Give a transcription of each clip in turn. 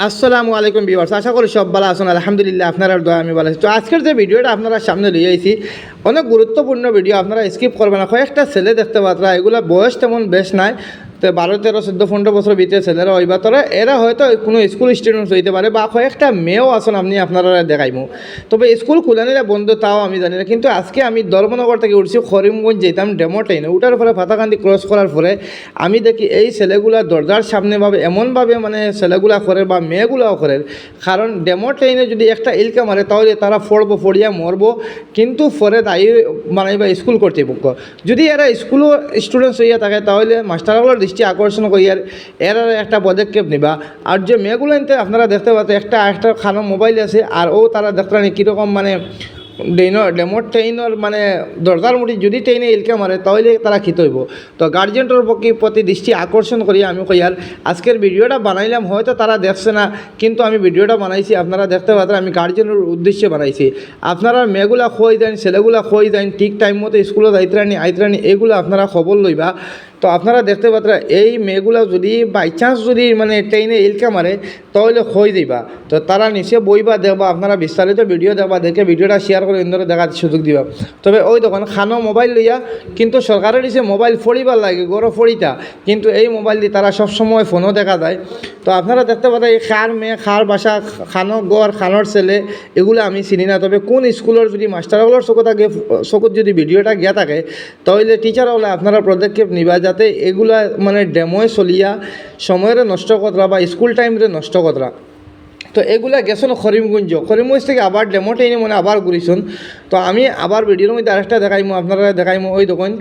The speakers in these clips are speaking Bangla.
আসসালামু আলাইকুম ভিউয়ার্স, আশা করি সব ভালো আছেন। আলহামদুলিল্লাহ, আপনারা দোয়া আমি ভালো আছি। তো আজকের যে ভিডিওটা আপনারা সামনে নিয়ে আইছি অনেক গুরুত্বপূর্ণ ভিডিও, আপনারা স্কিপ করবেন না। কয়েকটা ছেলে দেখতে পাত্রা, এগুলা বয়স তেমন বেশ নাই, তো 12, 13, 14, 15 বছর ভিতরে ছেলেরা হইবা, তোরা এরা হয়তো কোনো স্কুল স্টুডেন্টস হইতে পারে বা কয়েকটা মেয়েও আসেন, আপনি আপনারা দেখাইমু। তবে স্কুল খুলানিরা বন্ধ তাও আমি জানি না, কিন্তু আজকে আমি ধর্মনগর থেকে উঠছি, করিমগঞ্জ যেতাম ডেমো ট্রেনে, উঠার পরে ফাতাকান্দি ক্রস করার পরে আমি দেখি এই ছেলেগুলা দরজার সামনে ভাবে এমনভাবে মানে ছেলেগুলা করে বা মেয়েগুলাও করে, কারণ ডেমো ট্রেনে যদি একটা ইলকা মারে তাহলে তারা ফড়িয়া মরবো, কিন্তু পরে দায়ী মানে বা স্কুল কর্তৃপক্ষ। যদি এরা স্কুলও স্টুডেন্টস হইয়া থাকে তাহলে মাস্টারগুলোর দৃষ্টি আকর্ষণ করিয়ার এর একটা পদক্ষেপ নিবা। আর যে মেয়েগুলো নিতে আপনারা দেখতে পাচ্ছেন একটা খানো মোবাইল আছে, আর ও তারা দেখতে কীরকম মানে ডেমো ট্রেইনের মানে দরজার মুঠি যদি ট্রেনে ইলকা মারে তাহলে তারা খিত হইব। তো গার্জেন্টর প্রতি দৃষ্টি আকর্ষণ করি আমি কইয়ার আজকের ভিডিওটা বানাইলাম, হয়তো তারা দেখছে না, কিন্তু আমি ভিডিওটা বানাইছি আপনারা দেখতে পাচ্ছেন, আমি গার্জেনের উদ্দেশ্যে বানাইছি। আপনারা মেয়েগুলা খোঁজ দেন, ছেলেগুলা খোঁজ দেন, ঠিক টাইম মতো স্কুলে আইতরানি এগুলো আপনারা খবর লইবা। তো আপনারা দেখতে পাচ্ছেন এই মেয়েগুলো যদি বাই চান্স যদি মানে ট্রেনে ইলকা মারে তাহলে খোঁজ দিবা। তো তারা নিচে বইবা, দেখবা, আপনারা বিস্তারিত ভিডিও দেখবা, দেখে ভিডিওটা শেয়ার করে ইন্দরে দেখার সুযোগ দিবা। তবে ওই দোকান খানো মোবাইল লইয়া, কিন্তু সরকারের দিছে মোবাইল ফড়িবার লাগে, গরো ফড়িতা, কিন্তু এই মোবাইল দিয়ে তারা সবসময় ফোনও দেখা যায়। তো আপনারা দেখতে পাচ্ছেন এই খার মেয়ে, খার বাসা, খানো গড়, খানোর ছেলে, এগুলো আমি চিনি না। তবে কোন স্কুলের যদি মাস্টারগুলোর চকুত যদি ভিডিওটা গিয়া থাকে তাহলে টিচার হলে আপনারা পদক্ষেপ নিবা, যাতে এগুলা মানে ডেমোয় চলিয়া সময়ের নষ্ট করা বা স্কুল টাইমরে নষ্ট করা। তো এগুলা গেছেন করিমগঞ্জ থেকে আবার ডেমো ট্রেনে মানে আবার ঘুরিছুন। তো আমি আবার ভিডিওর মধ্যে আরেকটা দেখাইমু, আপনারা দেখাইমু। ওই দোকান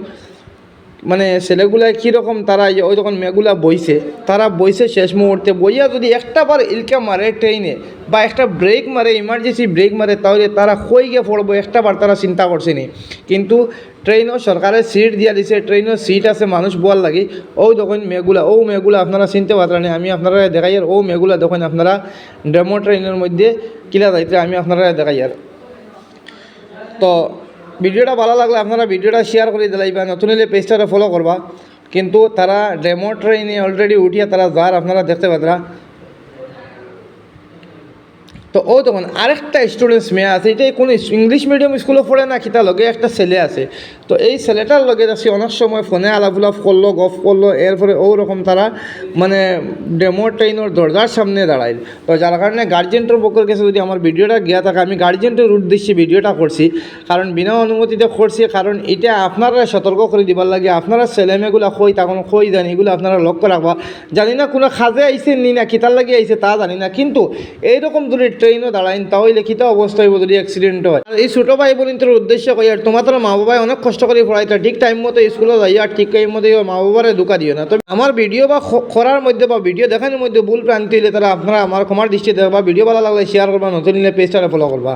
মানে ছেলেগুলা কীরকম তারা ওই তখন মেয়েগুলা তারা বইছে শেষ মুহূর্তে বইয়া যদি একটা বার ইলকা মারে ট্রেনে বা একটা ব্রেক মারে, ইমার্জেন্সি ব্রেক মারে, তাহলে তারা কই গিয়ে পড়বো একটা বার তারা চিন্তা করছেনি। কিন্তু ট্রেনও সরকারের সিট দিয়া দিছে, ট্রেনের সিট আছে মানুষ বোয়ার লাগে। ওই তখন মেয়েগুলা আপনারা চিনতে পারতেন, আমি আপনারা দেখাই। আর ও মেয়েগুলা তখন আপনারা ডেমো ট্রেনের মধ্যে কিলা যাইতে আমি আপনারা দেখাই। আর তো ভিডিওটা ভালো লাগলে আপনারা ভিডিওটা শেয়ার করে দিলাইবা, নতুন হলে পেজটারে ফলো করবা। কিন্তু তারা ডেমো ট্রেনে অলরেডি উঠিয়া তারা যার আপনারা দেখতে পাত্রা। তো ও তখন আরেকটা স্টুডেন্টস মেয়ে আছে, এটাই কোনো ইংলিশ মিডিয়াম স্কুলে পড়ে না, খিতা লগে একটা ছেলে আছে। তো এই ছেলেটার লগে আছে অনেক সময় ফোনে আলাপ করলো, গফ করলো, এরপরে ওরকম তারা মানে ডেমো ট্রেনের দরজার সামনে দাঁড়াইল। তো যার কারণে গার্জেন্টের পক্ষের কাছে যদি আমার ভিডিওটা গিয়া থাকে, আমি গার্জেন্টের উদ্দেশ্যে ভিডিওটা করছি, কারণ বিনা অনুমতিতে করছি, কারণ এটা আপনারা সতর্ক করে দিবার লাগে। আপনারা ছেলেমেয়েগুলো তখন কই জানি, এগুলো আপনারা লক্ষ্য রাখবা। জানি না কোনো খাজে আইসে নি না কিতার লাগে আইসে তা জানি না, কিন্তু এইরকম যদি ট্রেনও দাঁড়াইন তাহলে লিখিত অবস্থা হইব যদি অ্যাক্সিডেন্ট হয়। আর এই ছোটো ভাই বোনদের উদ্দেশ্য কই, আর তোমাদের মা বাবাই অনেক কষ্ট করে পড়াইতে, ঠিক টাইম মতো স্কুলে যাই, আর ঠিক টাইম মতো মা বাবারে ধোকা দিও না। তবে আমার ভিডিও বা করার মধ্যে বা ভিডিও দেখানোর মধ্যে ভুল প্রান্তি হলে তারা আপনারা আমার ক্ষমার দৃষ্টি দেখবা। ভিডিও ভালো লাগলে শেয়ার করবা, নতুন নিলে পেজটারে ফলো করবা।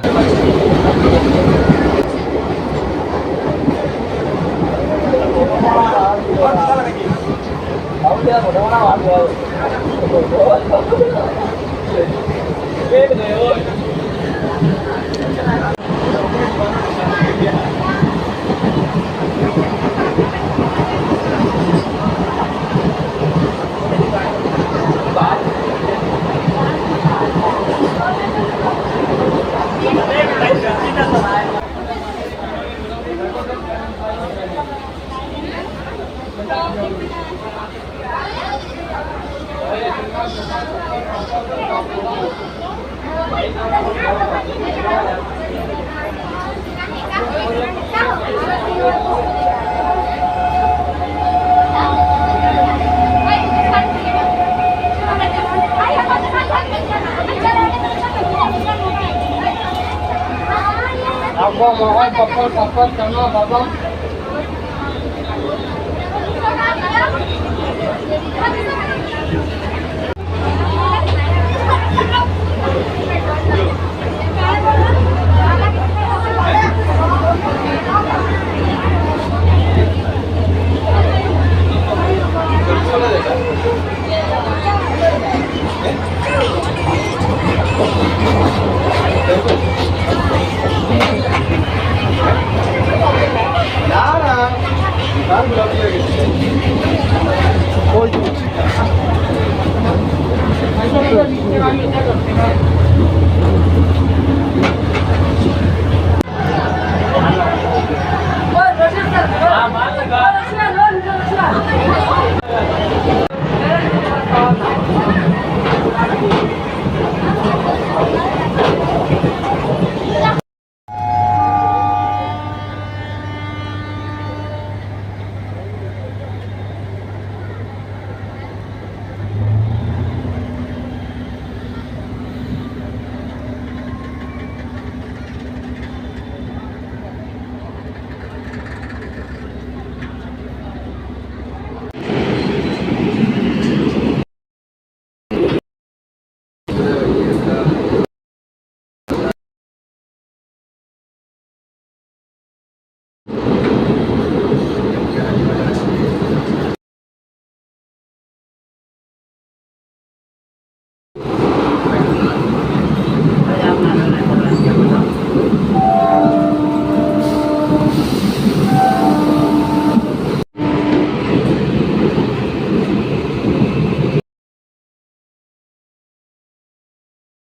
Aku mohon pokok sama bapak. Nada.